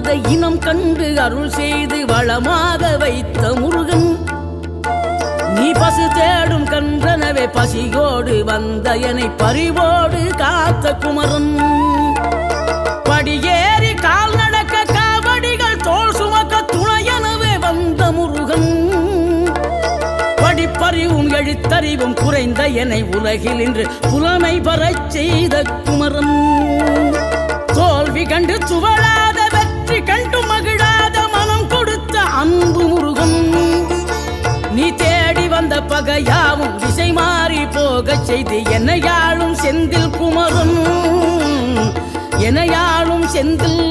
வந்த இனம் கண்டு அருள் செய்து வளமாக வைத்த முருகன், நீ பசு தேடும் கன்றனவே பசியோடு வந்த என்னை பறிவோடு காத்த குமரன், படியேறி கால் நடக்க காவடிகள் தோல் சுமக்க துணையனவே வந்த முருகன், படிப்பறிவும் எழுத்தறிவும் குறைந்த என்னை உலகில் இன்று புலமை பெறச் செய்த குமரன், தோல்வி கண்டு துவளாத வெற்றி கண்டு மகிழாத மனம் கொடுத்த அன்பு முருகன், நீ தேடி வந்த பகையாவும் திசை மாறி போகச் செய்து என்னையாளும் செந்தில் குமரன், என்னையாளும் செந்தில்